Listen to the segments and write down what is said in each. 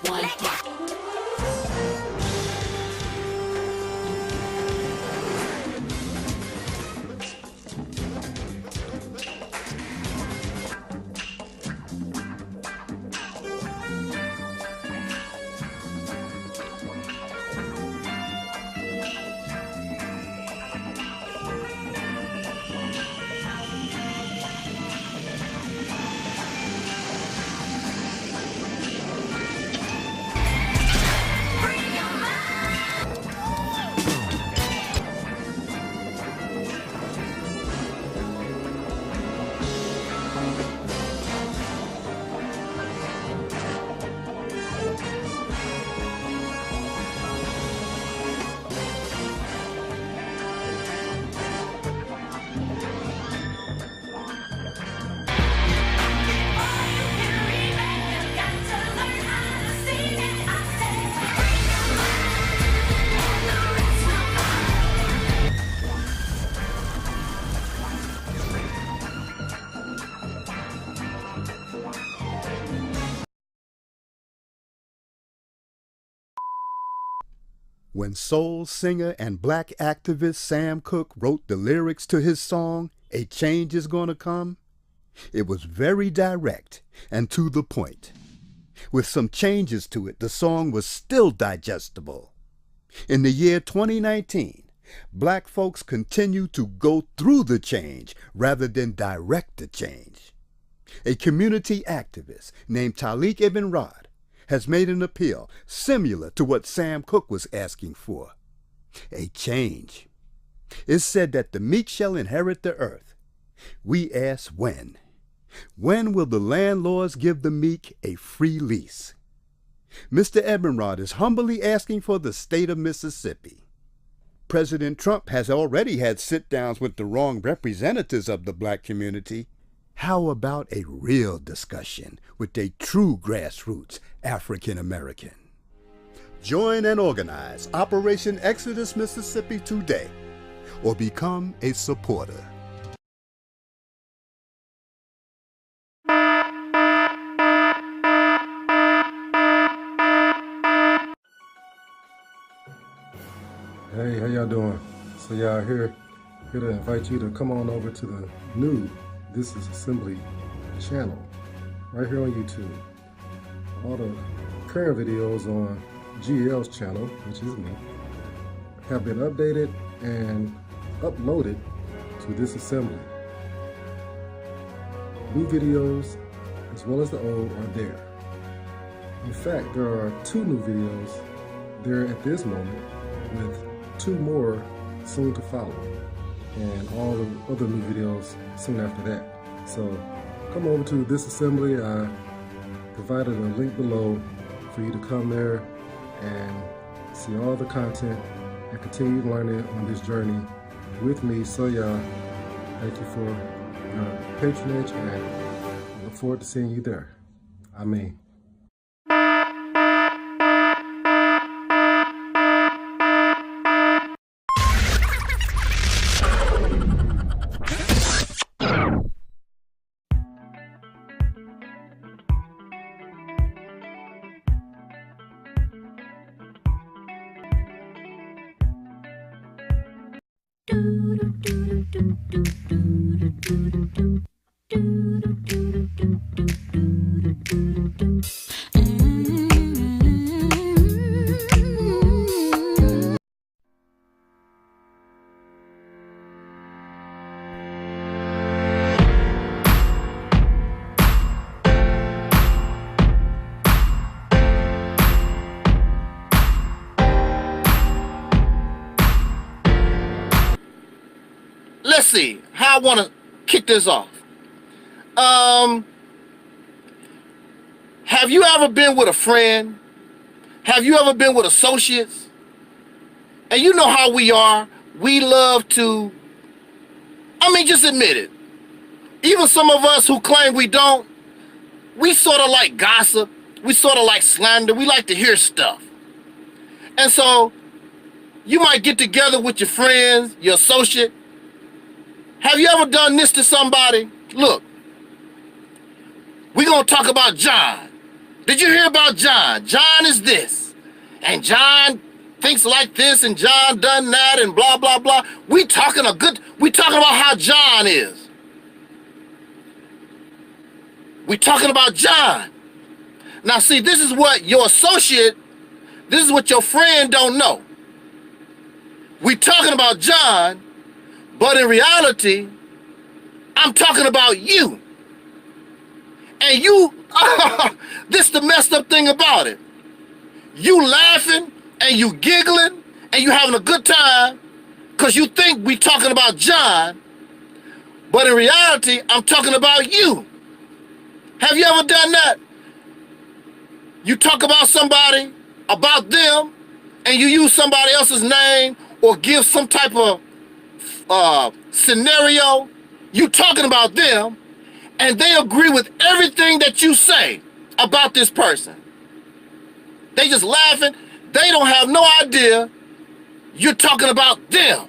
one. When soul singer and black activist Sam Cooke wrote the lyrics to his song, A Change Is Gonna Come, it was very direct and to the point. With some changes to it, the song was still digestible. In the year 2019, black folks continue to go through the change rather than direct the change. A community activist named Taalik Ibn'rad has made an appeal similar to what Sam Cooke was asking for. A change. It's said that the meek shall inherit the earth. We ask when. When will the landlords give the meek a free lease? Mr. Ibn'rad is humbly asking for the state of Mississippi. President Trump has already had sit-downs with the wrong representatives of the black community. How about a real discussion with a true grassroots African American? Join and organize Operation Exodus Mississippi today, or become a supporter. Hey, how y'all doing? So y'all here to invite you to come on over to the new This is Assembly channel right here on YouTube. All the current videos on GL's channel, which is me, have been updated and uploaded to this assembly. New videos as well as the old are there. In fact, there are 2 new videos there at this moment, with 2 more soon to follow, and all the other new videos soon after that. So come over to this assembly. I provided a link below for you to come there and see all the content and continue learning on this journey with me. So y'all, thank you for your patronage and I look forward to seeing you there. I mean. Let's see how I want to kick this off. Have you ever been with a friend? Have you ever been with associates? And you know how we are. We love to, just admit it. Even some of us who claim we don't, we sort of like gossip. We sort of like slander. We like to hear stuff. And so you might get together with your friends, your associate. Have you ever done this to somebody? Look, we're going to talk about John. Did you hear about John? John is this, and John thinks like this, and John done that, and blah, blah, blah. We talking about how John is. We talking about John. Now see, this is what your associate, this is what your friend don't know. We talking about John, but in reality, I'm talking about you. And you, this the messed up thing about it. You laughing and you giggling and you having a good time because you think we talking about John, but in reality, I'm talking about you. Have you ever done that? You talk about somebody, about them, and you use somebody else's name or give some type of scenario. You talking about them, and they agree with everything that you say about this person. They just laughing. They don't have no idea you're talking about them.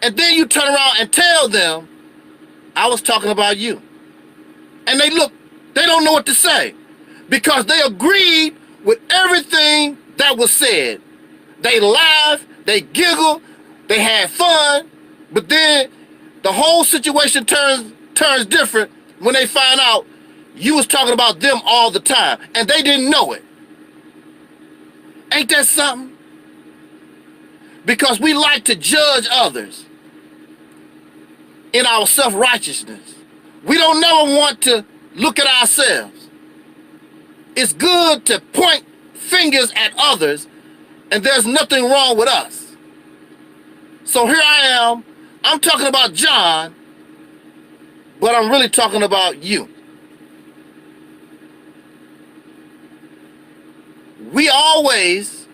And then you turn around and tell them, I was talking about you. And they don't know what to say because they agreed with everything that was said. They laughed, they giggled, they had fun, but then the whole situation turns different when they find out you was talking about them all the time and they didn't know it. Ain't that something? Because we like to judge others in our self-righteousness. We don't never want to look at ourselves. It's good to point fingers at others, and there's nothing wrong with us. So here I am, I'm talking about John, but I'm really talking about you. We always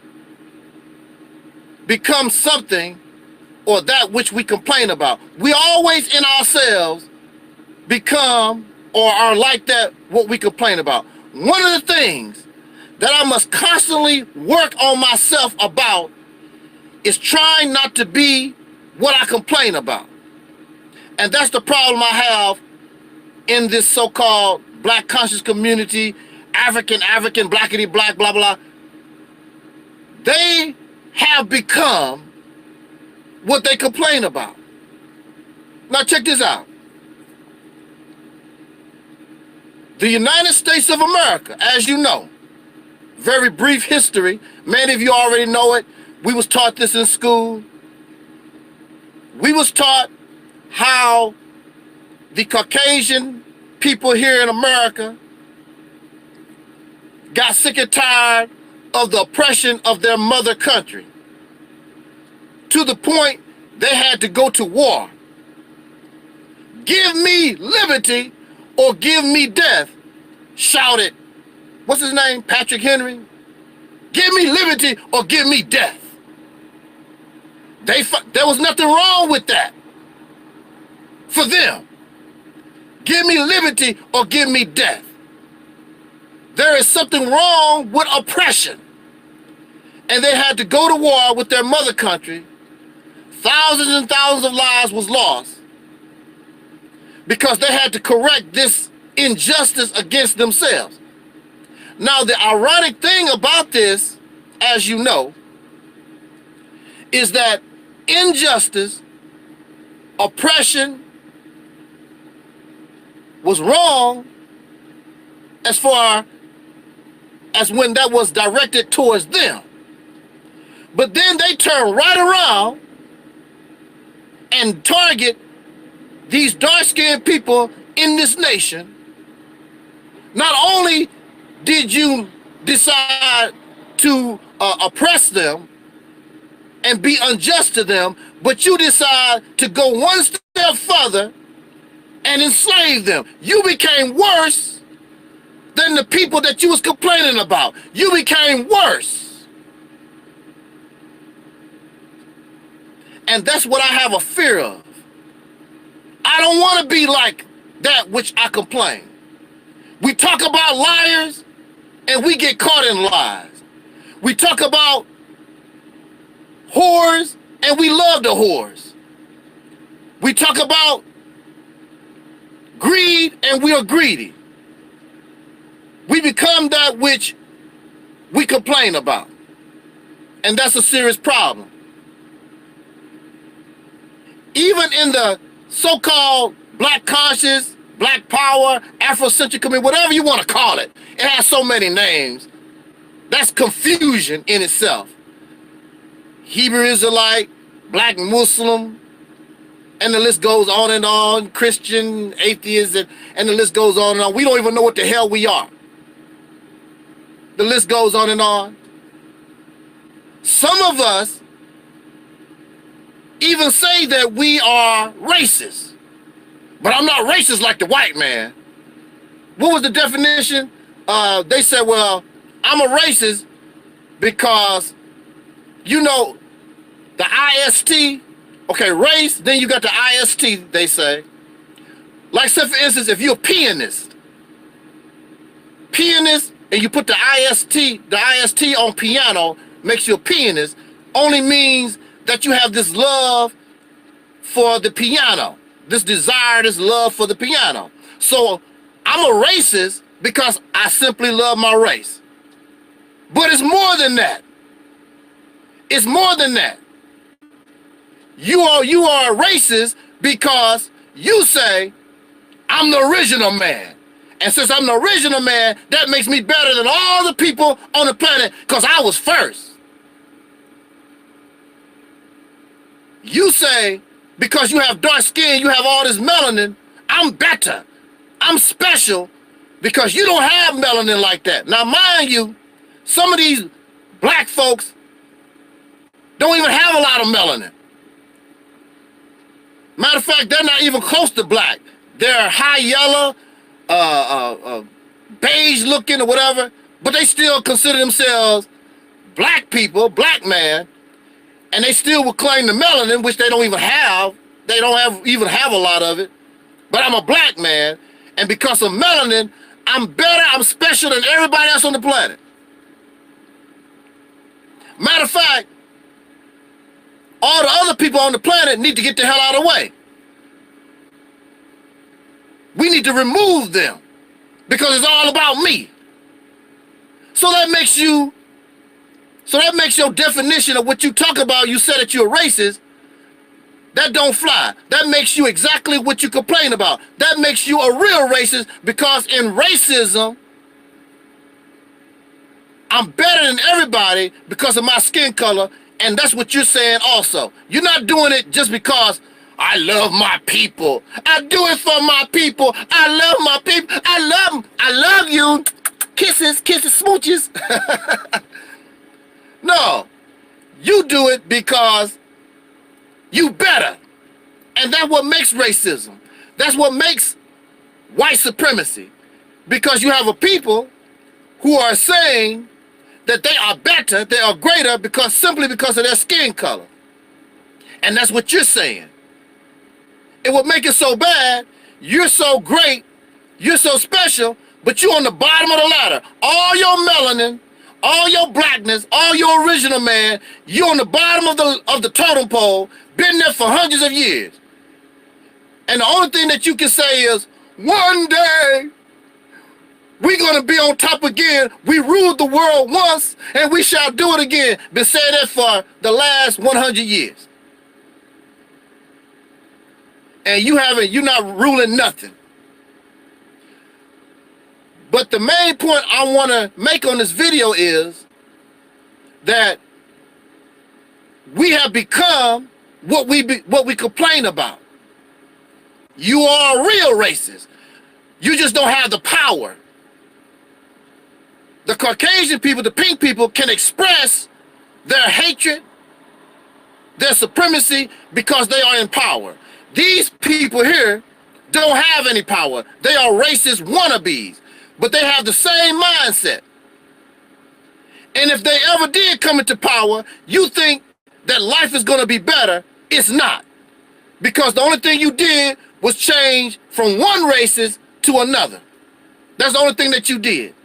become something or that which we complain about. We always in ourselves become or are like that what we complain about. One of the things that I must constantly work on myself about is trying not to be what I complain about. And that's the problem I have in this so-called black conscious community, African, blackity black, blah, blah. They have become what they complain about. Now check this out. The United States of America, as you know, very brief history. Many of you already know it. We was taught this in school. We was taught how the Caucasian people here in America got sick and tired of the oppression of their mother country, to the point they had to go to war. Give me liberty or give me death, shouted, what's his name, Patrick Henry? Give me liberty or give me death. There was nothing wrong with that for them. Give me liberty or give me death. There is something wrong with oppression. And they had to go to war with their mother country. Thousands and thousands of lives was lost because they had to correct this injustice against themselves. Now, the ironic thing about this, as you know, is that injustice, oppression was wrong as far as when that was directed towards them. But then they turn right around and target these dark-skinned people in this nation. Not only did you decide to oppress them and be unjust to them, but you decide to go one step further and enslave them. You became worse than the people that you was complaining about. You became worse. And that's what I have a fear of. I don't want to be like that which I complain. We talk about liars and we get caught in lies. We talk about whores and we love the whores. We talk about greed and we are greedy. We become that which we complain about. And that's a serious problem. Even in the so-called black conscious, black power, Afrocentric community, whatever you want to call it, it has so many names. That's confusion in itself. Hebrew Israelite, black Muslim, and the list goes on and on, Christian, atheist, and the list goes on and on. We don't even know what the hell we are. The list goes on and on. Some of us even say that we are racist. But I'm not racist like the white man. What was the definition? They said, well, I'm a racist because, you know, the IST, okay, race, then you got the IST, they say. Like, say, for instance, if you're a pianist, and you put the IST on piano, makes you a pianist, only means that you have this love for the piano, this desire, this love for the piano. So I'm a racist because I simply love my race. But it's more than that. It's more than that. You are a racist because you say, I'm the original man. And since I'm the original man, that makes me better than all the people on the planet because I was first. You say, because you have dark skin, you have all this melanin, I'm better. I'm special because you don't have melanin like that. Now, mind you, some of these black folks don't even have a lot of melanin. Matter of fact, they're not even close to black. They're high yellow, beige looking or whatever, but they still consider themselves black people, black man, and they still will claim the melanin, which they don't even have. They don't even have a lot of it. But I'm a black man, and because of melanin, I'm better, I'm special than everybody else on the planet. Matter of fact, all the other people on the planet need to get the hell out of the way. We need to remove them because it's all about me. So that makes your definition of what you talk about, you said that you're racist, that don't fly. That makes you exactly what you complain about. That makes you a real racist because in racism, I'm better than everybody because of my skin color, and that's what you're saying also. You're not doing it just because I love my people. I do it for my people. I love my people. I love you. Kisses, smooches. No, you do it because you better. And that's what makes racism. That's what makes white supremacy. Because you have a people who are saying that they are better, they are greater simply because of their skin color. And that's what you're saying. It would make it so bad, you're so great, you're so special, but you're on the bottom of the ladder. All your melanin, all your blackness, all your original man, you're on the bottom of the totem pole, been there for hundreds of years. And the only thing that you can say is, one day, we're going to be on top again. We ruled the world once, and we shall do it again. Been saying that for the last 100 years. And you're not ruling nothing. But the main point I want to make on this video is that we have become what we complain about. You are a real racist. You just don't have the power. The Caucasian people, the pink people, can express their hatred, their supremacy, because they are in power. These people here don't have any power. They are racist wannabes, but they have the same mindset. And if they ever did come into power, you think that life is going to be better. It's not. Because the only thing you did was change from one racist to another. That's the only thing that you did.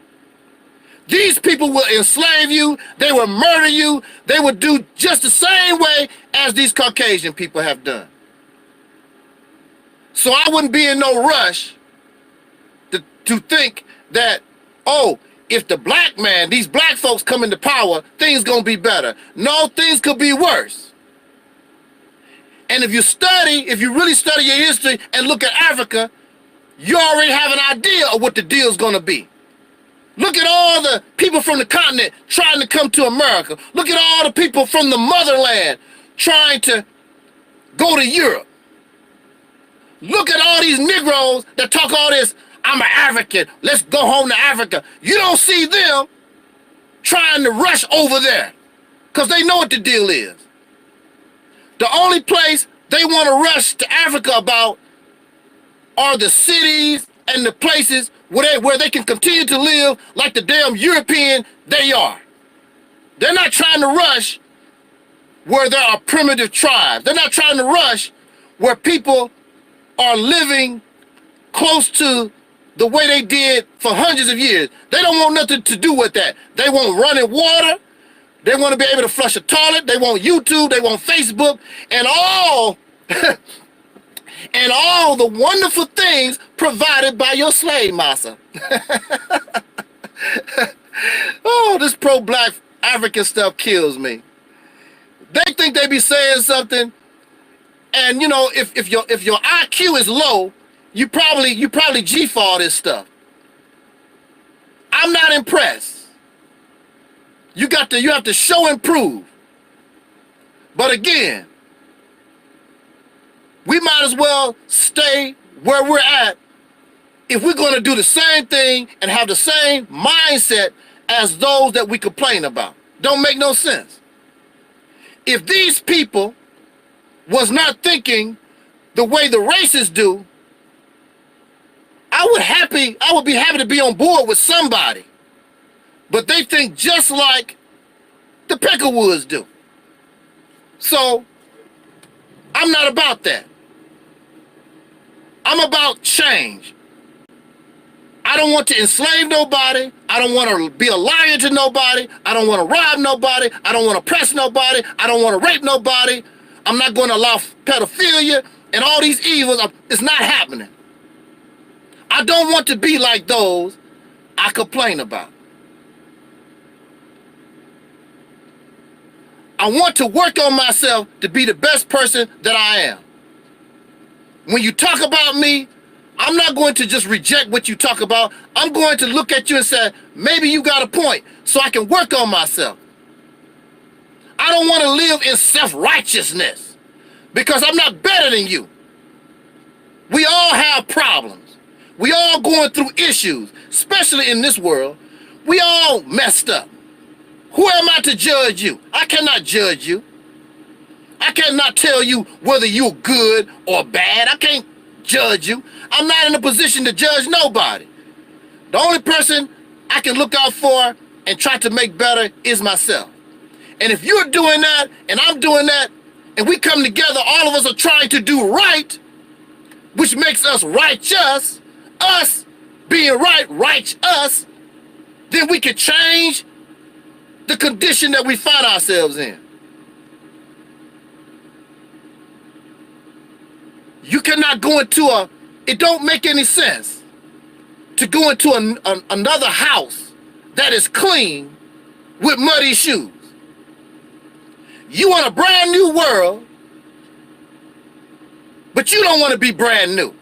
These people will enslave you. They will murder you. They will do just the same way as these Caucasian people have done. So I wouldn't be in no rush to think that oh, if the black man, these black folks come into power, things gonna be better. No, things could be worse. And if you really study your history and look at Africa, you already have an idea of what the deal's gonna be. Look at all the people from the continent trying to come to America. Look at all the people from the motherland trying to go to Europe. Look at all these Negroes that talk all this, I'm an African, let's go home to Africa. You don't see them trying to rush over there because they know what the deal is. The only place they want to rush to Africa about are the cities and the places where they can continue to live like the damn European they are. They're not trying to rush where there are primitive tribes. They're not trying to rush where people are living close to the way they did for hundreds of years. They don't want nothing to do with that. They want running water. They want to be able to flush a toilet. They want YouTube. They want Facebook and all and all the wonderful things provided by your slave master. Oh, this pro-black African stuff kills me. They think they be saying something, and you know, if your IQ is low, you probably G for all this stuff. I'm not impressed. You have to show and prove. But again, we might as well stay where we're at if we're going to do the same thing and have the same mindset as those that we complain about. Don't make no sense. If these people was not thinking the way the racists do, I would be happy to be on board with somebody. But they think just like the Peckerwoods do. So I'm not about that. I'm about change. I don't want to enslave nobody. I don't want to be a liar to nobody. I don't want to rob nobody. I don't want to oppress nobody. I don't want to rape nobody. I'm not going to allow pedophilia and all these evils. It's not happening. I don't want to be like those I complain about. I want to work on myself to be the best person that I am. When you talk about me, I'm not going to just reject what you talk about. I'm going to look at you and say, maybe you got a point, so I can work on myself. I don't want to live in self-righteousness because I'm not better than you. We all have problems. We all going through issues, especially in this world. We all messed up. Who am I to judge you? I cannot judge you. I cannot tell you whether you're good or bad. I can't judge you. I'm not in a position to judge nobody. The only person I can look out for and try to make better is myself. And if you're doing that and I'm doing that and we come together, all of us are trying to do right, which makes us righteous, us being right us, then we can change the condition that we find ourselves in. You cannot go into it don't make any sense to go into another house that is clean with muddy shoes. You want a brand new world, but you don't want to be brand new.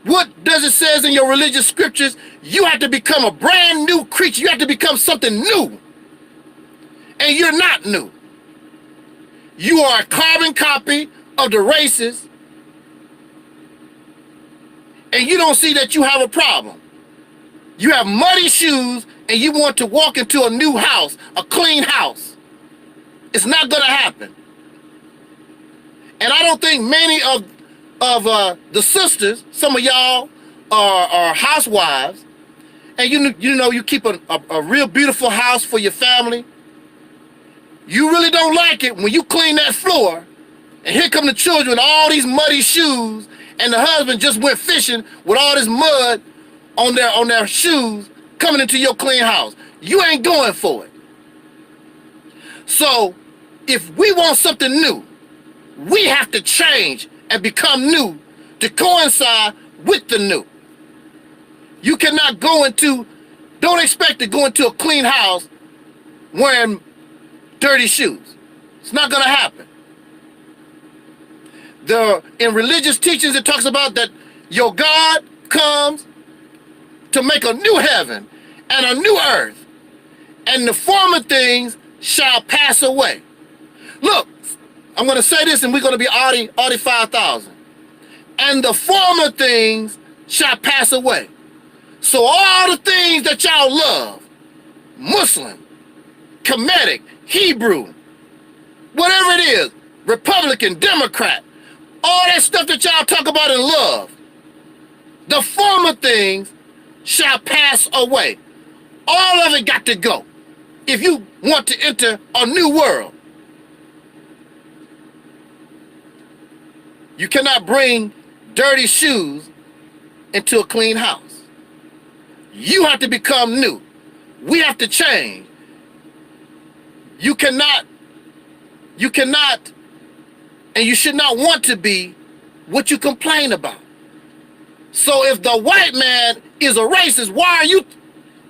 What does it say in your religious scriptures? You have to become a brand new creature. You have to become something new. And you're not new. You are a carbon copy of the races, and you don't see that you have a problem. You have muddy shoes and you want to walk into a new house, a clean house. It's not going to happen. And I don't think many of the sisters, some of y'all are housewives, and you know you keep a real beautiful house for your family. You really don't like it when you clean that floor and here come the children with all these muddy shoes, and the husband just went fishing with all this mud on their shoes coming into your clean house. You ain't going for it. So if we want something new, we have to change and become new to coincide with the new. You cannot go into, don't expect to go into a clean house wearing dirty shoes. It's not going to happen. In religious teachings, it talks about that your God comes to make a new heaven and a new earth, and the former things shall pass away. Look, I'm going to say this, and we're going to be Audi 5,000. And the former things shall pass away. So all the things that y'all love, Muslim, Kemetic, Hebrew, whatever it is, Republican, Democrat, all that stuff that y'all talk about and love, the former things shall pass away. All of it got to go if you want to enter a new world. You cannot bring dirty shoes into a clean house. You have to become new. We have to change. You cannot, and you should not want to be what you complain about. So if the white man is a racist, why are you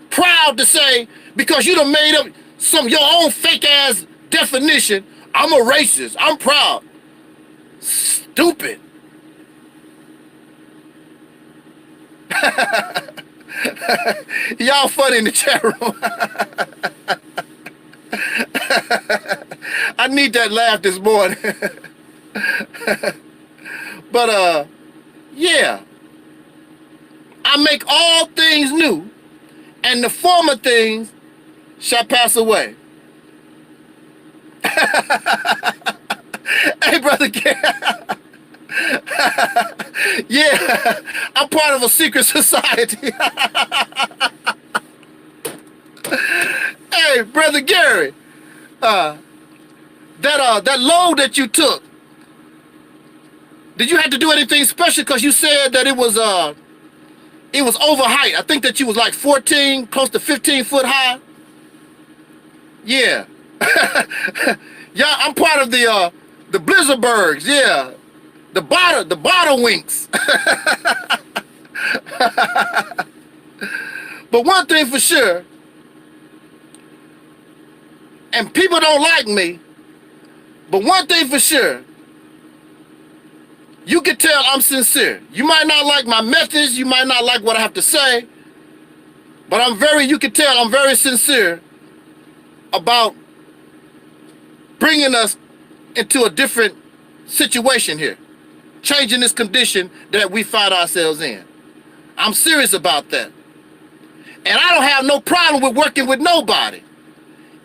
proud to say, because you done made up your own fake ass definition, I'm a racist, I'm proud. Stupid. Y'all funny in the chat room. I need that laugh this morning. But yeah. I make all things new, and the former things shall pass away. Hey, brother Gary. Yeah, I'm part of a secret society. Hey, brother Gary, that load that you took, did you have to do anything special? Because you said that it was over height. I think that you was like 14, close to 15 foot high. Yeah. Yeah, I'm part of the Blizzardbergs, yeah. The bottle winks. But one thing for sure, and people don't like me, but one thing for sure, you can tell I'm sincere. You might not like my methods, you might not like what I have to say, but you can tell I'm very sincere about bringing us into a different situation here, changing this condition that we find ourselves in. I'm serious about that. And I don't have no problem with working with nobody.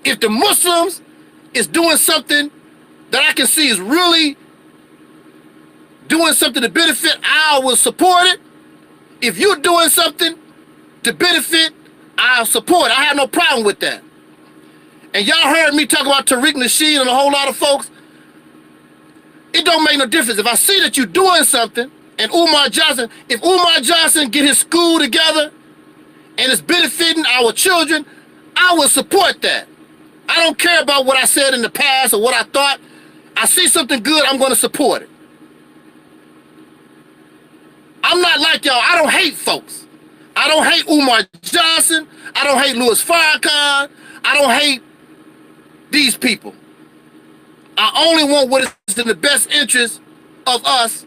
If the Muslims is doing something that I can see is really doing something to benefit, I will support it. If you're doing something to benefit, I'll support it. I have no problem with that. And y'all heard me talk about Tariq Nasheed and a whole lot of folks. It don't make no difference. If I see that you're doing something, and Umar Johnson, if Umar Johnson get his school together and it's benefiting our children, I will support that. I don't care about what I said in the past or what I thought. I see something good, I'm going to support it. I'm not like y'all. I don't hate folks. I don't hate Umar Johnson. I don't hate Louis Farrakhan. I don't hate these people. I only want what is in the best interest of us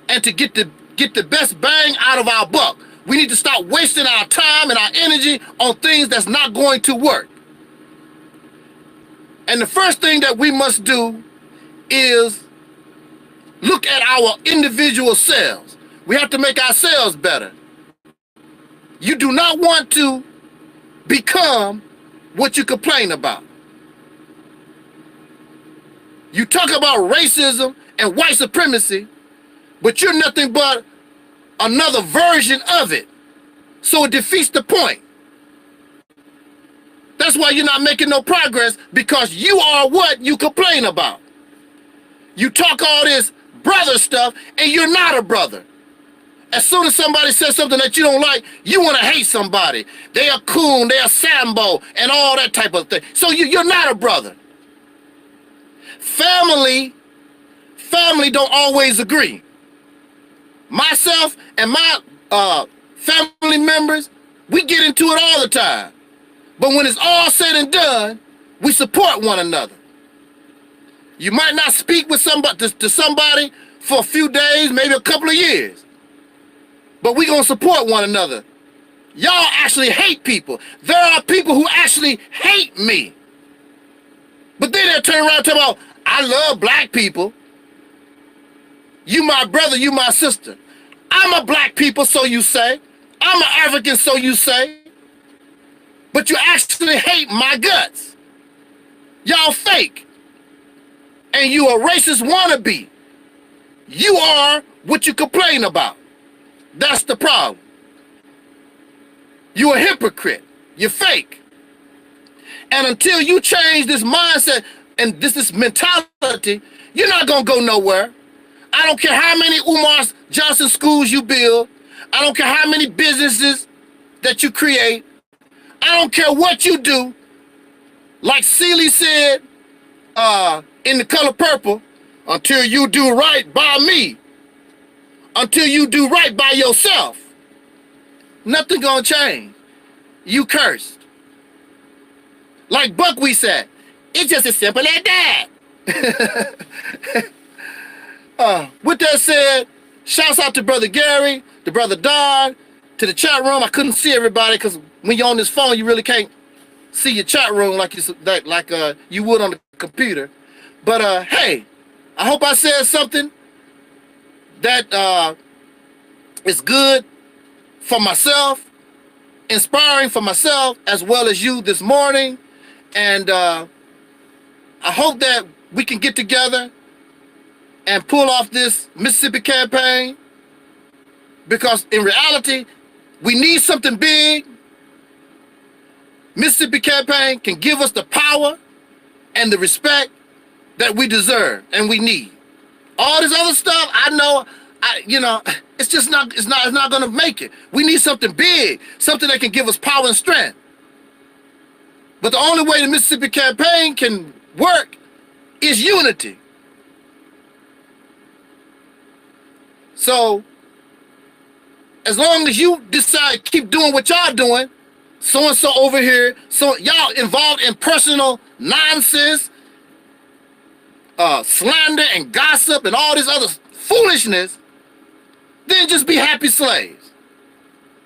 and to get the best bang out of our buck. We need to stop wasting our time and our energy on things that's not going to work. And the first thing that we must do is look at our individual selves. We have to make ourselves better. You do not want to become what you complain about. You talk about racism and white supremacy, but you're nothing but another version of it. So it defeats the point. That's why you're not making no progress, because you are what you complain about. You talk all this brother stuff and you're not a brother. As soon as somebody says something that you don't like, you want to hate somebody. They are coon, they are Sambo, and all that type of thing. So you're not a brother. Family don't always agree. Myself and my family members, we get into it all the time. But when it's all said and done, we support one another. You might not speak with somebody to somebody for a few days, maybe a couple of years, but we gonna support one another. Y'all actually hate people. There are people who actually hate me. But then they'll turn around and talk about, I love black people. You my brother, you my sister. I'm a black people, so you say. I'm an African, so you say. But you actually hate my guts. Y'all fake. And you a racist wannabe. You are what you complain about. That's the problem. You a hypocrite. You're fake. And until you change this mindset and this mentality, you're not going to go nowhere. I don't care how many Umar Johnson schools you build. I don't care how many businesses that you create. I don't care what you do. Like Celie said in The Color Purple, until you do right by me, until you do right by yourself, nothing gonna change. You cursed. Like Buckwheat said, it's just as simple as that. With that said, shouts out to Brother Gary, to Brother Don, to the chat room. I couldn't see everybody because when you're on this phone, you really can't see your chat room like you would on the computer. But hey, I hope I said something that is good for myself, inspiring for myself as well as you this morning. And I hope that we can get together and pull off this Mississippi campaign, because in reality, we need something big. Mississippi campaign can give us the power and the respect that we deserve and we need. All this other stuff, I know, it's just not, it's not gonna make it. We need something big, something that can give us power and strength. But the only way the Mississippi campaign can work is unity. So, as long as you decide to keep doing what y'all doing, so-and-so over here, so y'all involved in personal nonsense, slander and gossip and all this other foolishness, then just be happy slaves.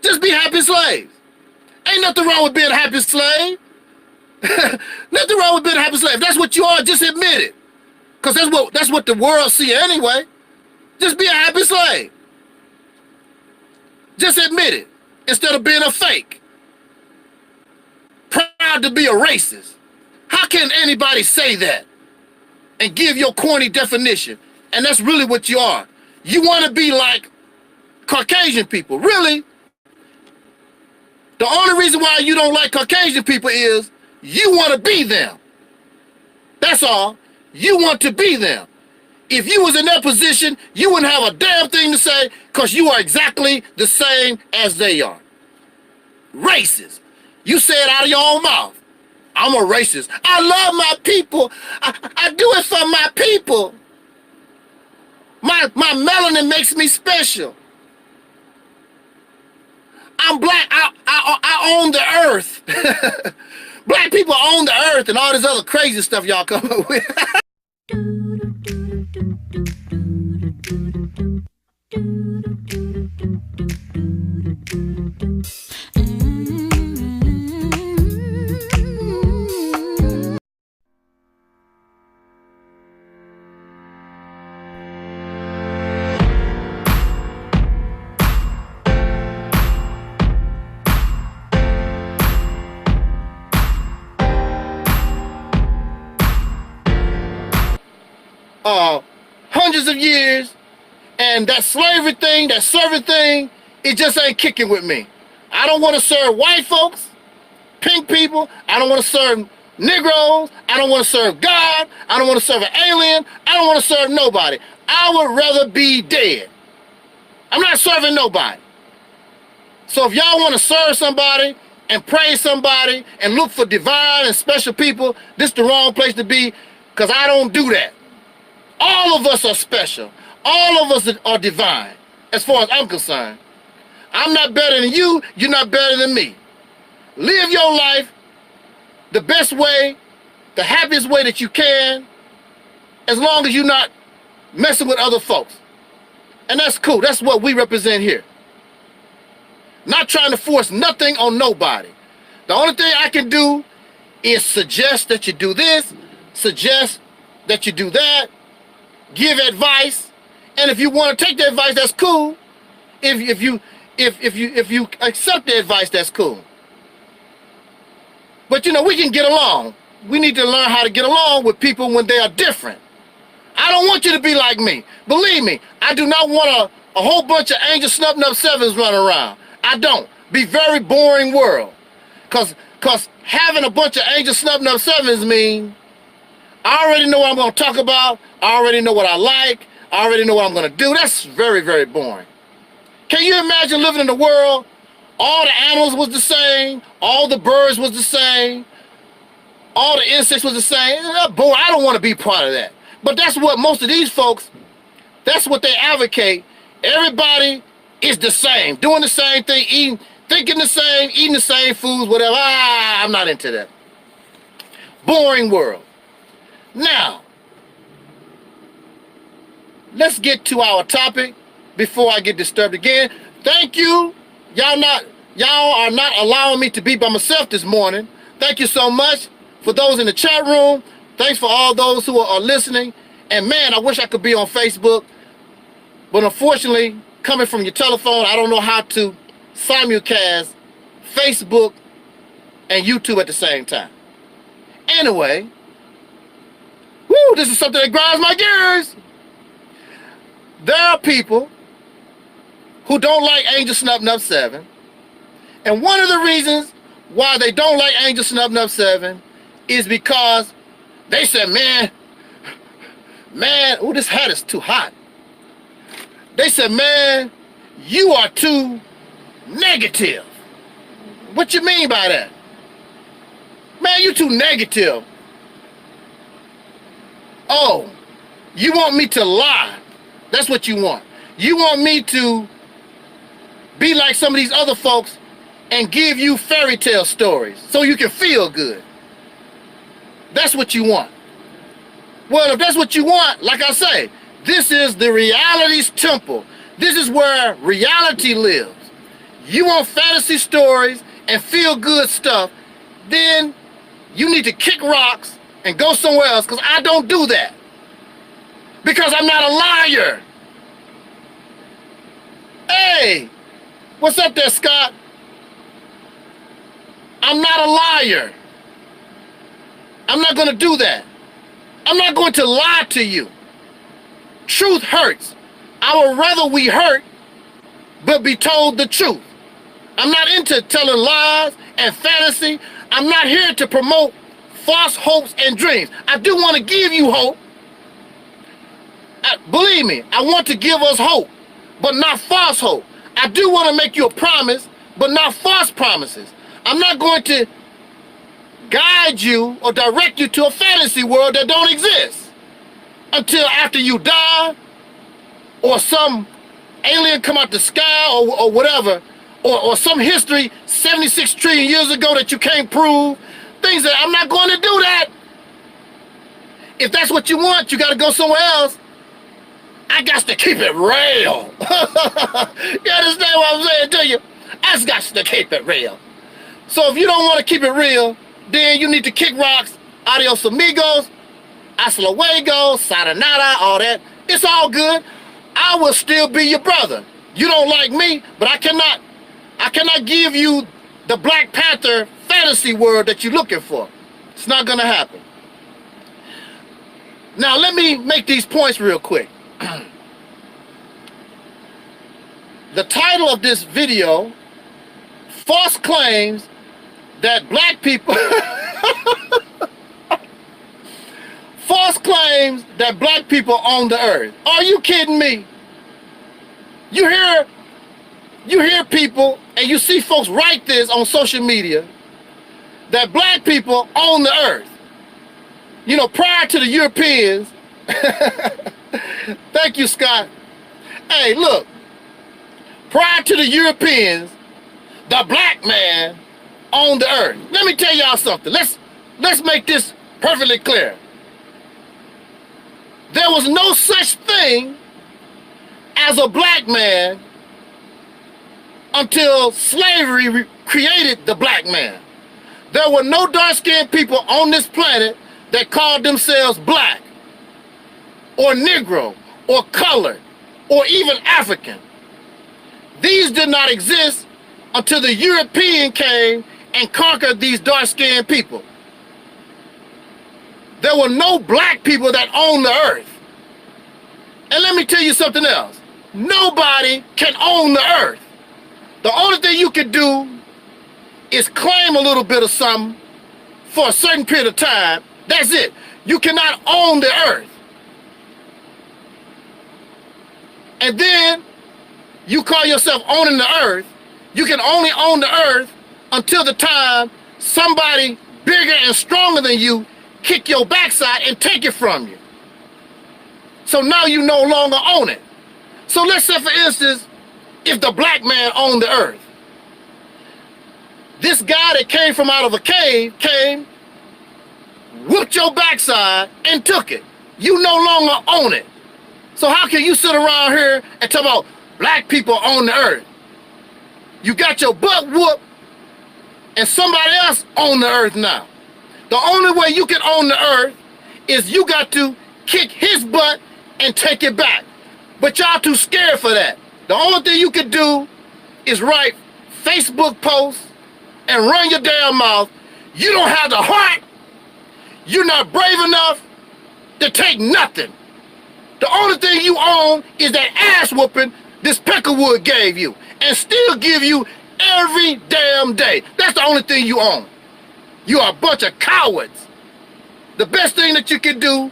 Just be happy slaves. Ain't nothing wrong with being a happy slave. Nothing wrong with being a happy slave. If that's what you are, just admit it. Because that's what the world see anyway. Just be a happy slave. Just admit it. Instead of being a fake. Proud to be a racist. How can anybody say that and give your corny definition? And that's really what you are. You want to be like Caucasian people. Really? The only reason why you don't like Caucasian people is you want to be them. That's all. You want to be them. If you was in their position, you wouldn't have a damn thing to say, because you are exactly the same as they are. Racist. You say it out of your own mouth. I'm a racist. I love my people. I do it for my people. My melanin makes me special. I'm black. I own the earth. Black people own the earth and all this other crazy stuff y'all come up with. Hundreds of years, and that slavery thing, that servant thing, it just ain't kicking with me. I don't want to serve white folks, pink people. I don't want to serve Negroes. I don't want to serve God. I don't want to serve an alien. I don't want to serve nobody. I would rather be dead. I'm not serving nobody. So if y'all want to serve somebody and praise somebody and look for divine and special people, this is the wrong place to be, because I don't do that. All of us are special. All of us are divine, as far as I'm concerned. I'm not better than you. You're not better than me. Live your life the best way, the happiest way that you can, as long as you're not messing with other folks. And that's cool. That's what we represent here. Not trying to force nothing on nobody. The only thing I can do is suggest that you do this, suggest that you do that, give advice, and if you want to take the advice, that's cool. If you accept the advice, that's cool. But you know, we can get along. We need to learn how to get along with people when they are different. I don't want you to be like me. Believe me, I do not want a whole bunch of angel snubbing up sevens running around. I don't. Be very boring world. Cause having a bunch of angel snubbing up sevens mean I already know what I'm gonna talk about. I already know what I like. I already know what I'm gonna do. That's very, very boring. Can you imagine living in a world, all the animals was the same, all the birds was the same, all the insects was the same? Boy, I don't want to be part of that. But that's what most of these folks, that's what they advocate. Everybody is the same, doing the same thing, eating, thinking the same, eating the same foods, whatever. I'm not into that. Boring world. Now, let's get to our topic before I get disturbed again. Thank you. Y'all are not allowing me to be by myself this morning. Thank you so much for those in the chat room. Thanks for all those who are listening. And man, I wish I could be on Facebook, but unfortunately, coming from your telephone, I don't know how to simulcast Facebook and YouTube at the same time. Anyway, whoo, this is something that grinds my gears. There are people who don't like Angel Snubbing Up 7. And one of the reasons why they don't like Angel Snubbing Up 7 is because they said, man, oh, this hat is too hot. They said, man, you are too negative. What you mean by that? Man, you too negative. Oh, you want me to lie. That's what you want. You want me to be like some of these other folks and give you fairy tale stories so you can feel good. That's what you want. Well, if that's what you want, like I say, this is the reality's temple. This is where reality lives. You want fantasy stories and feel good stuff, then you need to kick rocks and go somewhere else, because I don't do that. Because I'm not a liar. Hey, what's up there, Scott? I'm not a liar. I'm not going to do that. I'm not going to lie to you. Truth hurts. I would rather we hurt, but be told the truth. I'm not into telling lies and fantasy. I'm not here to promote false hopes and dreams. I do want to give you hope. Believe me, I want to give us hope, but not false hope. I do want to make you a promise, but not false promises. I'm not going to guide you or direct you to a fantasy world that don't exist until after you die, or some alien come out the sky, or whatever, or some history 76 trillion years ago that you can't prove. Things that I'm not going to do that. If that's what you want, you got to go somewhere else. I got to keep it real. You understand what I'm saying to you? I got to keep it real. So if you don't want to keep it real, then you need to kick rocks. Adios amigos, hasta luego, sayonara, all that. It's all good. I will still be your brother. You don't like me, but I cannot give you the Black Panther fantasy world that you're looking for. It's not gonna happen. Now let me make these points real quick. The title of this video, false claims that black people false claims that black people own the earth. Are you kidding me? You hear people and you see folks write this on social media that black people own the earth. You know, prior to the Europeans. Thank you, Scott. Hey, look, prior to the Europeans, the black man owned the earth. Let me tell y'all something. Let's make this perfectly clear. There was no such thing as a black man until slavery created the black man. There were no dark-skinned people on this planet that called themselves black or Negro or colored or even African. These did not exist until the European came and conquered these dark-skinned people. There were no black people that owned the earth. And let me tell you something else. Nobody can own the earth. The only thing you can do is claim a little bit of something for a certain period of time. That's it. You cannot own the earth. And then you call yourself owning the earth. You can only own the earth until the time somebody bigger and stronger than you kick your backside and take it from you. So now you no longer own it. So let's say, for instance, if the black man owned the earth, this guy that came from out of a cave came, whooped your backside, and took it. You no longer own it. So how can you sit around here and talk about black people own the earth? You got your butt whooped, and somebody else own the earth now. The only way you can own the earth is you got to kick his butt and take it back. But y'all too scared for that. The only thing you can do is write Facebook posts and run your damn mouth. You don't have the heart. You're not brave enough to take nothing. The only thing you own is that ass whooping this Peckerwood gave you and still give you every damn day. That's the only thing you own. You are a bunch of cowards. The best thing that you can do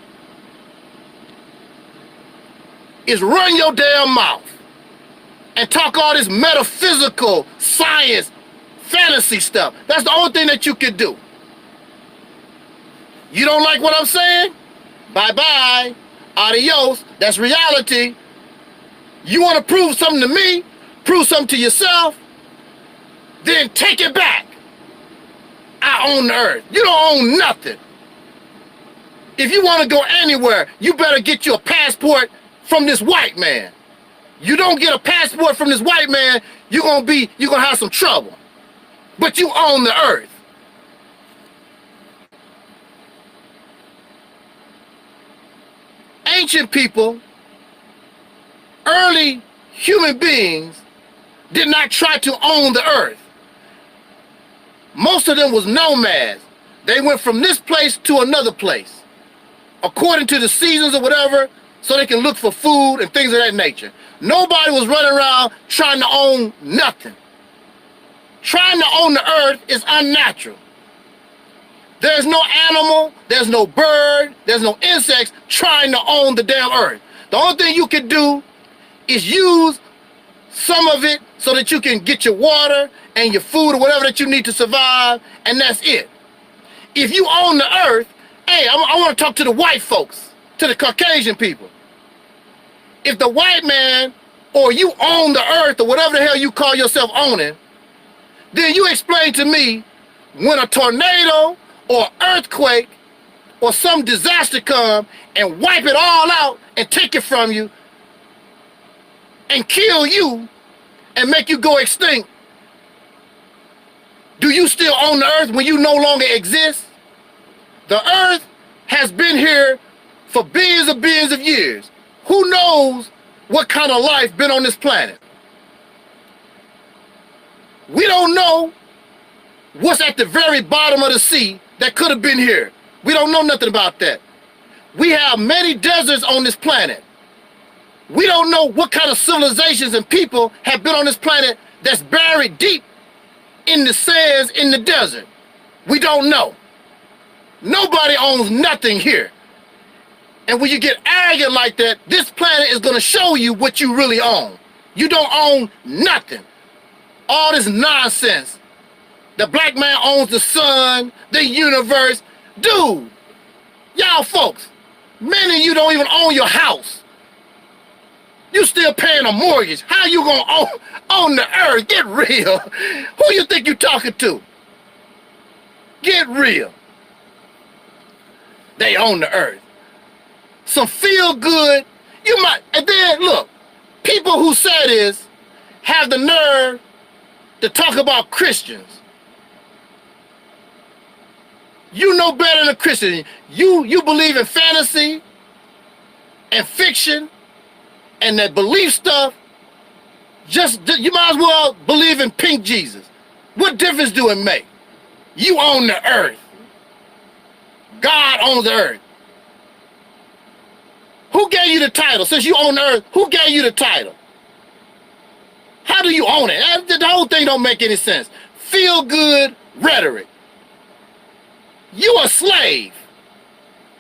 is run your damn mouth and talk all this metaphysical, science, fantasy stuff. That's the only thing that you can do. You don't like what I'm saying? Bye-bye. Adios. That's reality. You want to prove something to me? Prove something to yourself? Then take it back. I own the earth. You don't own nothing. If you want to go anywhere, you better get you a passport from this white man. You don't get a passport from this white man, you're gonna have some trouble. But you own the earth. Ancient people, early human beings, did not try to own the earth. Most of them was nomads. They went from this place to another place, according to the seasons or whatever, so they can look for food and things of that nature. Nobody was running around trying to own nothing. Trying to own the earth is unnatural. There's no animal, there's no bird, there's no insects trying to own the damn earth. The only thing you can do is use some of it so that you can get your water and your food or whatever that you need to survive, and that's it. If you own the earth, hey, I want to talk to the white folks, to the Caucasian people. If the white man or you own the earth or whatever the hell you call yourself owning, then you explain to me when a tornado or earthquake or some disaster come and wipe it all out and take it from you and kill you and make you go extinct, do you still own the earth when you no longer exist? The earth has been here for billions of years. Who knows what kind of life been on this planet? We don't know what's at the very bottom of the sea that could have been here. We don't know nothing about that. We have many deserts on this planet. We don't know what kind of civilizations and people have been on this planet that's buried deep in the sands in the desert. We don't know. Nobody owns nothing here. And when you get arrogant like that, this planet is going to show you what you really own. You don't own nothing. All this nonsense. The black man owns the sun, the universe. Dude, y'all folks, many of you don't even own your house. You still paying a mortgage. How you gonna own the earth? Get real. Who you think you talking to? Get real. They own the earth. Some feel good. You might, and then look, people who say this have the nerve to talk about Christians. You know better than Christians. You believe in fantasy and fiction and that belief stuff. You might as well believe in pink Jesus. What difference do it make? You own the earth. God owns the earth. Who gave you the title? Since you own the earth, who gave you the title? How do you own it? The whole thing don't make any sense. Feel good rhetoric. You a slave.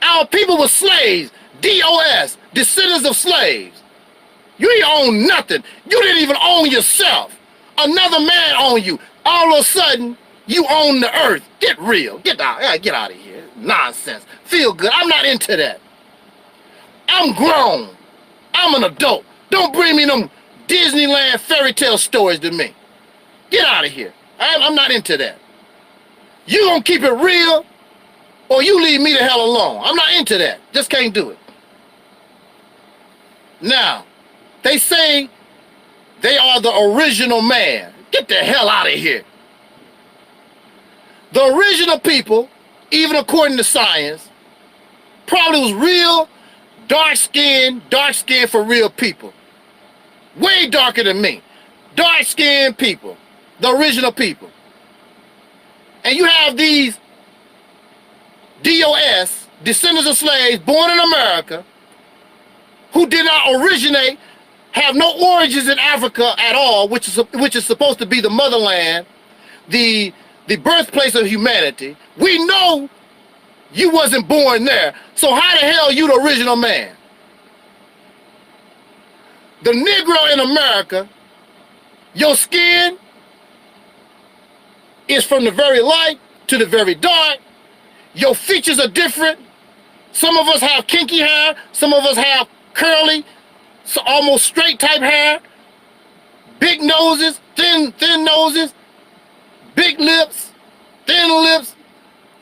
Our people were slaves. DOS, descendants of slaves. You ain't own nothing. You didn't even own yourself. Another man owned you. All of a sudden, you own the earth. Get real. Get out of here. Nonsense. Feel good. I'm not into that. I'm grown. I'm an adult. Don't bring me them Disneyland fairy tale stories to me. Get out of here. I'm not into that. You gonna keep it real, or you leave me the hell alone. I'm not into that. Just can't do it. Now, they say they are the original man. Get the hell out of here. The original people, even according to science, probably was real dark-skinned for real people. Way darker than me. Dark-skinned people. The original people. And you have these DOS, descendants of slaves, born in America, who did not originate, have no origins in Africa at all, which is supposed to be the motherland, the birthplace of humanity. We know you wasn't born there. So how the hell are you the original man? The Negro in America, your skin is from the very light to the very dark. Your features are different. Some of us have kinky hair. Some of us have curly, so almost straight type hair. Big noses, thin noses, big lips, thin lips.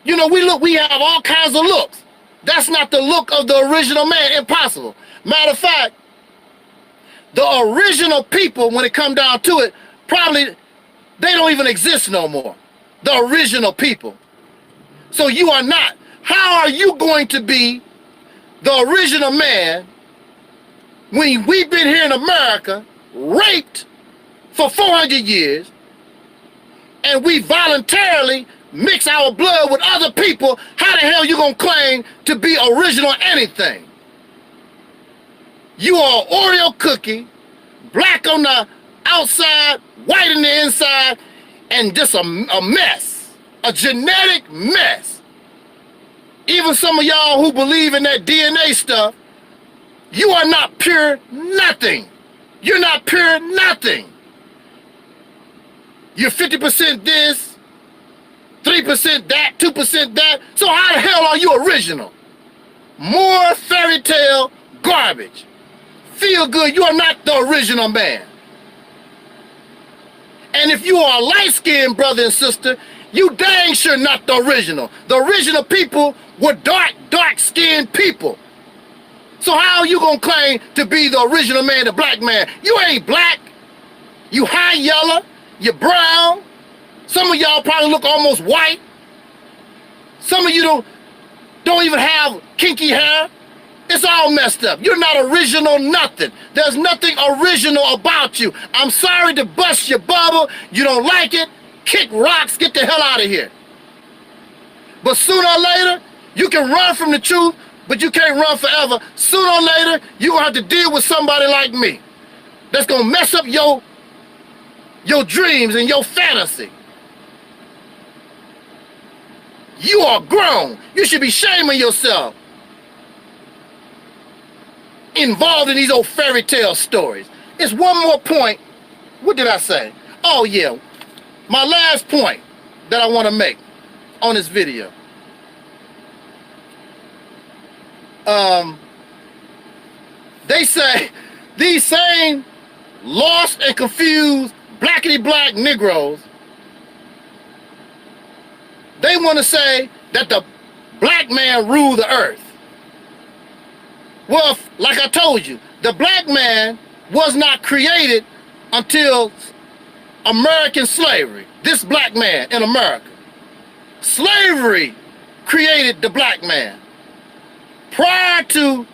You know, we have all kinds of looks. That's not the look of the original man. Impossible. Matter of fact, the original people, when it come down to it, probably they don't even exist no more. The original people. So you are not. How are you going to be the original man when we've been here in America, raped for 400 years, and we voluntarily mix our blood with other people? How the hell you gonna claim to be original anything? You are an Oreo cookie, black on the outside, white in the inside, and just a mess, a genetic mess. Even some of y'all who believe in that DNA stuff, you are not pure nothing. You're not pure nothing. You're 50% this, 3% that, 2% that. So how the hell are you original? More fairy tale garbage. Feel good, you are not the original man. And if you are a light-skinned brother and sister, you dang sure not the original. The original people were dark-skinned people. So how are you gonna claim to be the original man, the black man? You ain't black. You high yellow, you're brown. Some of y'all probably look almost white. Some of you don't even have kinky hair. It's all messed up. You're not original nothing. There's nothing original about you. I'm sorry to bust your bubble. You don't like it? Kick rocks, get the hell out of here. But sooner or later, you can run from the truth, but you can't run forever. Sooner or later, you're gonna have to deal with somebody like me that's gonna mess up your dreams and your fantasy. You are grown. You should be shaming yourself. Involved in these old fairy tale stories. It's one more point. What did I say? Oh yeah, my last point that I want to make on this video. They say these same lost and confused blackity-black Negroes, they want to say that the black man ruled the earth. Well, like I told you, the black man was not created until American slavery. This black man in America. Slavery created the black man. Prior to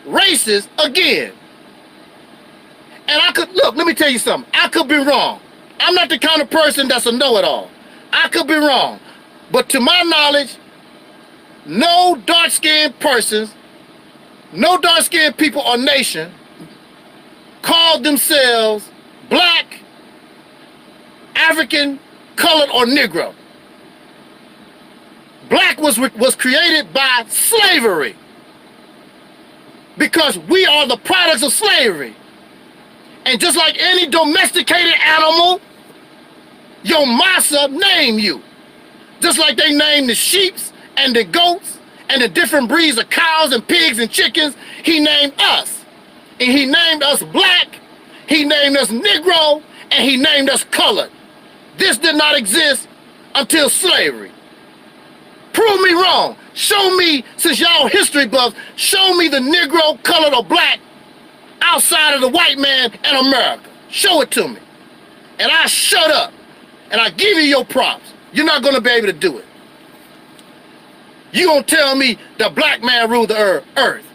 races, again. And I could, look, let me tell you something. I could be wrong. I'm not the kind of person that's a know-it-all. I could be wrong. But to my knowledge, no dark-skinned persons, no dark-skinned people or nation called themselves black, African, colored, or Negro. Black was created by slavery because we are the products of slavery. And just like any domesticated animal, your massa name you. Just like they name the sheeps and the goats and the different breeds of cows and pigs and chickens, he named us. And he named us black, he named us Negro, and he named us colored. This did not exist until slavery. Prove me wrong. Show me, since y'all history buffs, show me the Negro, colored, or black outside of the white man in America. Show it to me. And I shut up. And I give you your props. You're not going to be able to do it. You're going to tell me the black man ruled the earth.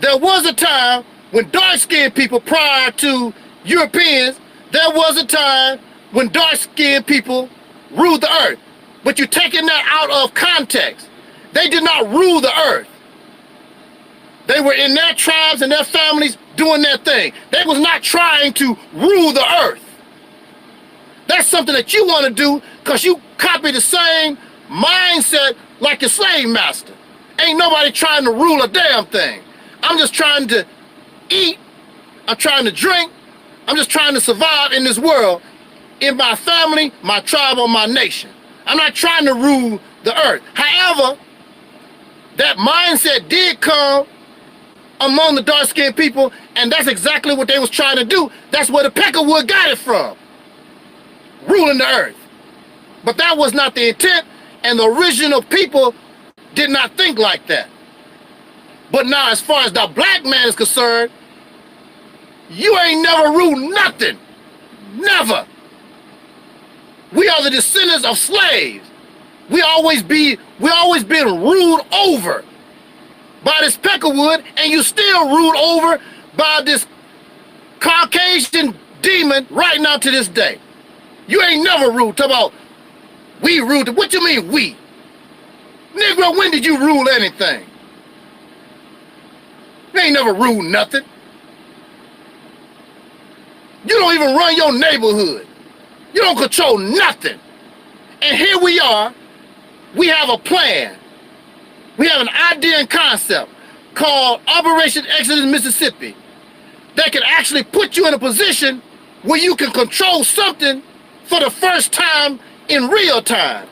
There was a time when dark-skinned people, prior to Europeans, there was a time when dark-skinned people ruled the earth. But you're taking that out of context. They did not rule the earth. They were in their tribes and their families doing their thing. They was not trying to rule the earth. That's something that you want to do because you copy the same mindset like your slave master. Ain't nobody trying to rule a damn thing. I'm just trying to eat. I'm trying to drink. I'm just trying to survive in this world, in my family, my tribe, or my nation. I'm not trying to rule the earth. However, that mindset did come among the dark-skinned people, and that's exactly what they was trying to do. That's where the Peckerwood got it from. Ruling the earth. But that was not the intent, and the original people did not think like that. But now, as far as the black man is concerned, you ain't never ruled nothing. Never. We are the descendants of slaves. We always been ruled over by this Peckerwood, and you still ruled over by this Caucasian demon right now to this day. You ain't never ruled. Talk about we ruled. What you mean we? Negro, when did you rule anything? You ain't never ruled nothing. You don't even run your neighborhood. You don't control nothing. And here we are. We have a plan. We have an idea and concept called Operation Exodus Mississippi that can actually put you in a position where you can control something for the first time in real time.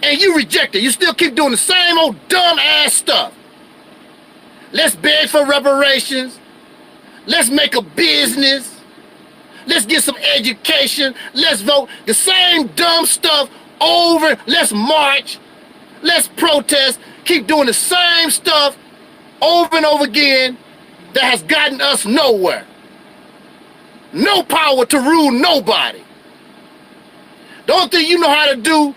And you reject it. You still keep doing the same old dumb ass stuff. Let's beg for reparations. Let's make a business. Let's get some education. Let's vote. The same dumb stuff over. Let's march. Let's protest. Keep doing the same stuff over and over again that has gotten us nowhere. No power to rule nobody. The only thing you know how to do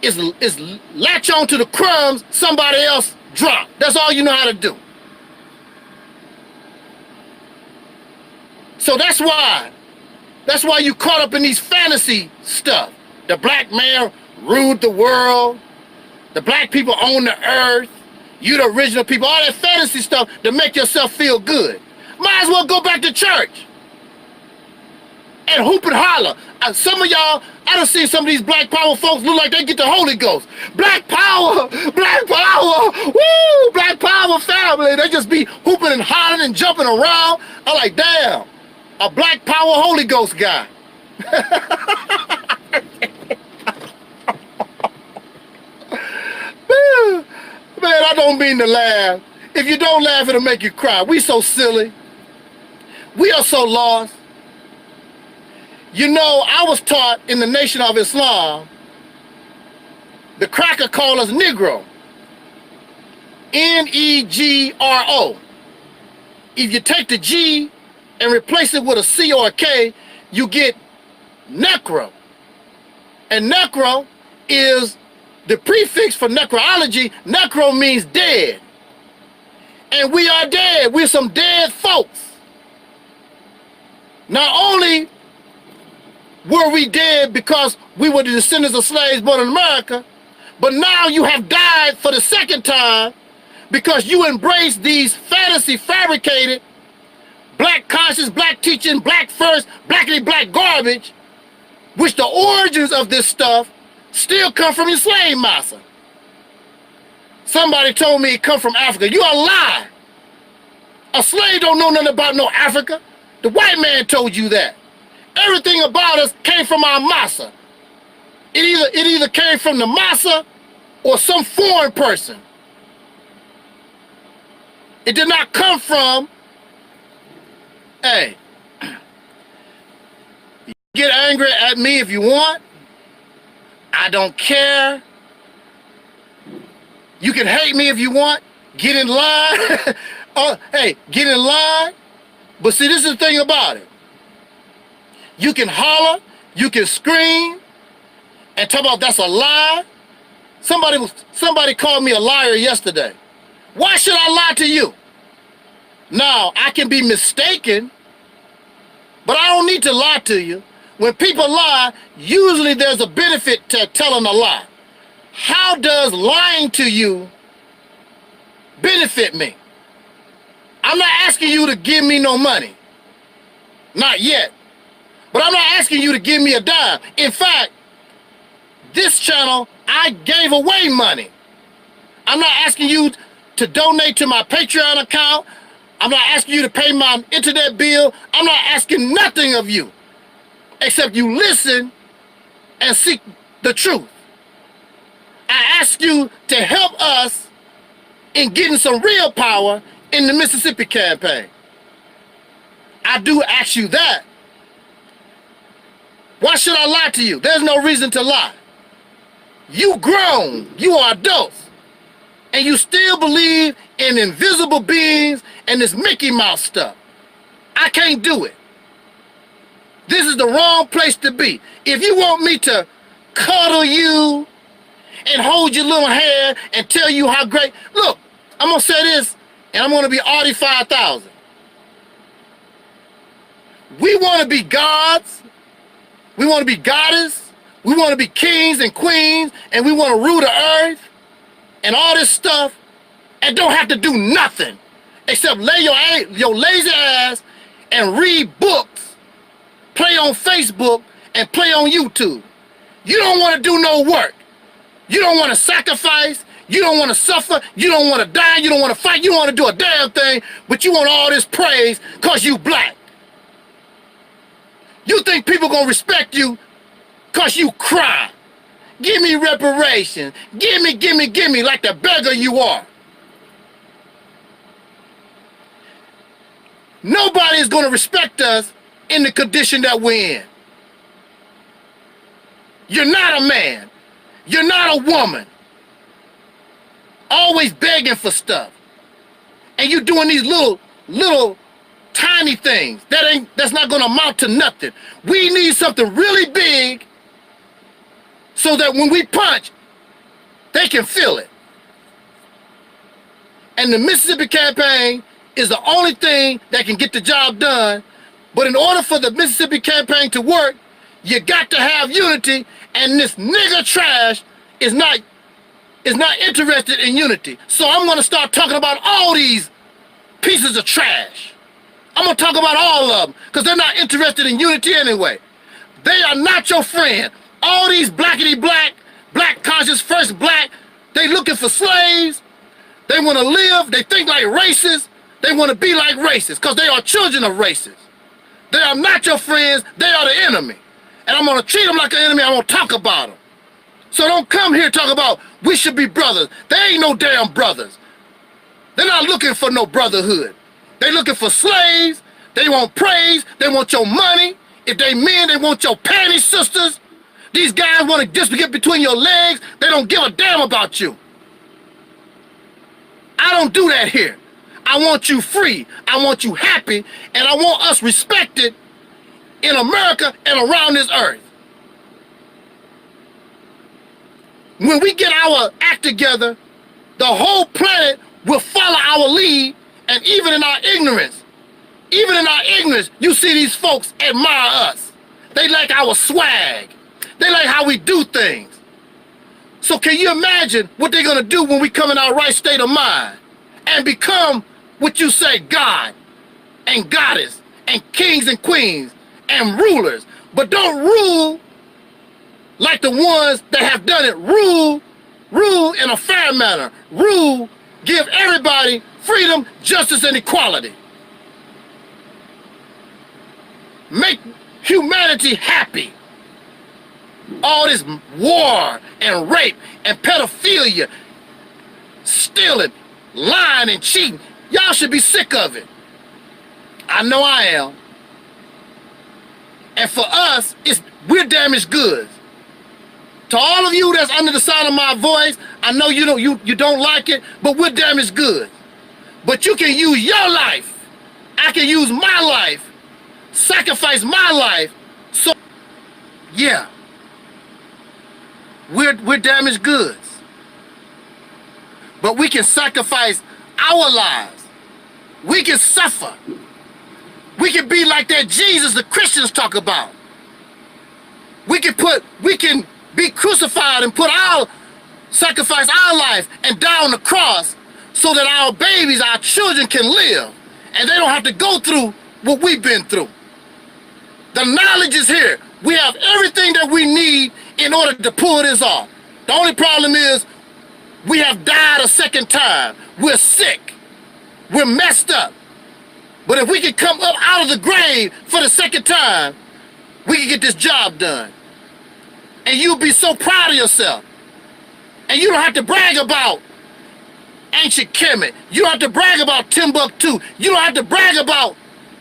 is latch on to the crumbs somebody else dropped. That's all you know how to do. So that's why you caught up in these fantasy stuff. The black man ruled the world. The black people own the earth. You the original people. All that fantasy stuff to make yourself feel good. Might as well go back to church and hoop and holler. Some of y'all, I done seen some of these black power folks look like they get the Holy Ghost. Black power, woo, black power family. They just be hooping and hollering and jumping around. I'm like, damn, a black power Holy Ghost guy. Man, I don't mean to laugh. If you don't laugh, it'll make you cry. We so silly. We are so lost. You know, I was taught in the Nation of Islam, the cracker called us Negro. Negro. If you take the G and replace it with a C or a K, you get necro. And necro is the prefix for necrology. Necro means dead. And we are dead. We're some dead folks. Not only were we dead because we were the descendants of slaves born in America, but now you have died for the second time because you embrace these fantasy fabricated black conscience, black teaching, black first, blackity black garbage, which the origins of this stuff still come from your slave master. Somebody told me it come from Africa. You a lie. A slave don't know nothing about no Africa. The white man told you that. Everything about us came from our massa. It either came from the massa or some foreign person. It did not come from, hey, get angry at me if you want. I don't care. You can hate me if you want. Get in line. Hey, get in line. But see, this is the thing about it. You can holler, you can scream, and talk about that's a lie. Somebody called me a liar yesterday. Why should I lie to you? Now, I can be mistaken, but I don't need to lie to you. When people lie, usually there's a benefit to telling a lie. How does lying to you benefit me? I'm not asking you to give me no money. Not yet. But I'm not asking you to give me a dime. In fact, this channel, I gave away money. I'm not asking you to donate to my Patreon account. I'm not asking you to pay my internet bill. I'm not asking nothing of you, except you listen and seek the truth. I ask you to help us in getting some real power in the Mississippi campaign. I do ask you that. Why should I lie to you? There's no reason to lie. You grown, you are adults, and you still believe in invisible beings and this Mickey Mouse stuff. I can't do it. This is the wrong place to be. If you want me to cuddle you and hold your little hand and tell you how great, look, I'm gonna say this, and I'm gonna be Artie 5000. We wanna be gods, we wanna be goddess, we wanna be kings and queens, and we wanna rule the earth and all this stuff, and don't have to do nothing except lay your lazy ass and read books, play on Facebook, and play on YouTube. You don't wanna do no work. You don't wanna sacrifice, you don't wanna suffer, you don't wanna die, you don't wanna fight, you don't wanna do a damn thing, but you want all this praise cause you black. You think people gonna respect you cause you cry. Give me reparations, give me, like the beggar you are. Nobody is gonna respect us in the condition that we're in. You're not a man. You're not a woman. Always begging for stuff. And you're doing these little tiny things that's not gonna amount to nothing. We need something really big so that when we punch, they can feel it. And the Mississippi campaign is the only thing that can get the job done. But in order for the Mississippi campaign to work, you got to have unity, and this nigger trash is not interested in unity. So I'm gonna start talking about all these pieces of trash. I'm gonna talk about all of them, because they're not interested in unity anyway. They are not your friend. All these blackity black conscious, first black, they looking for slaves. They wanna live, they think like racists. They wanna be like racists, because they are children of racists. They are not your friends, they are the enemy. And I'm gonna treat them like an enemy, I'm gonna talk about them. So don't come here talk about we should be brothers. They ain't no damn brothers. They're not looking for no brotherhood. They're looking for slaves. They want praise. They want your money. If they men, they want your panty sisters. These guys want to just get between your legs. They don't give a damn about you. I don't do that here. I want you free. I want you happy. And I want us respected in America and around this earth. When we get our act together, the whole planet will follow our lead. And even in our ignorance, you see these folks admire us. They like our swag. They like how we do things. So can you imagine what they're gonna do when we come in our right state of mind and become what you say, God and goddess and kings and queens and rulers, but don't rule like the ones that have done it. Rule in a fair manner. Rule, give everybody freedom, justice, and equality. Make humanity happy. All this war and rape and pedophilia, stealing, lying and cheating, y'all should be sick of it. I know I am. And for us, we're damaged goods. To all of you that's under the sound of my voice, I know you don't like it, but we're damaged goods. But you can use your life. I can use my life, sacrifice my life. So, yeah, we're damaged goods. But we can sacrifice our lives. We can suffer. We can be like that Jesus the Christians talk about. We can be crucified and sacrifice our life and die on the cross so that our babies, our children can live and they don't have to go through what we've been through. The knowledge is here. We have everything that we need in order to pull this off. The only problem is we have died a second time. We're sick. We're messed up. But if we can come up out of the grave for the second time, we can get this job done. And you'll be so proud of yourself. And you don't have to brag about ancient Kemet. You don't have to brag about Timbuktu. You don't have to brag about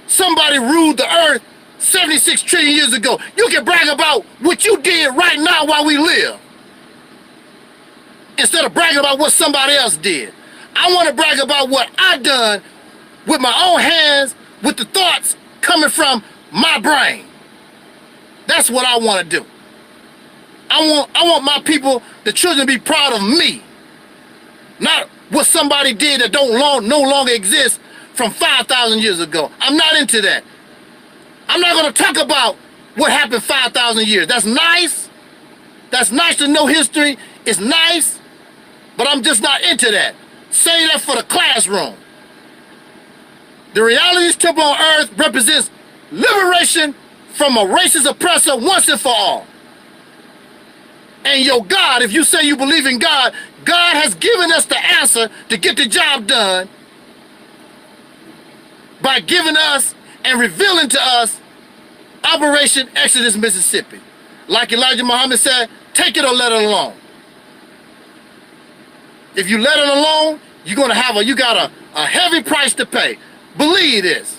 somebody ruled the earth 76 trillion years ago. You can brag about what you did right now while we live, instead of bragging about what somebody else did. I want to brag about what I done with my own hands, with the thoughts coming from my brain. That's what I want to do. I want my people, the children, to be proud of me, not what somebody did that no longer exists from 5,000 years ago. I'm not into that. I'm not going to talk about what happened 5,000 years. That's nice. That's nice to know history. It's nice, but I'm just not into that. Say that for the classroom. The Reality's temple on earth represents liberation from a racist oppressor once and for all. And your God, if you say you believe in God, God has given us the answer to get the job done by giving us and revealing to us Operation Exodus, Mississippi. Like Elijah Muhammad said, take it or let it alone. If you let it alone, you got a heavy price to pay. Believe this.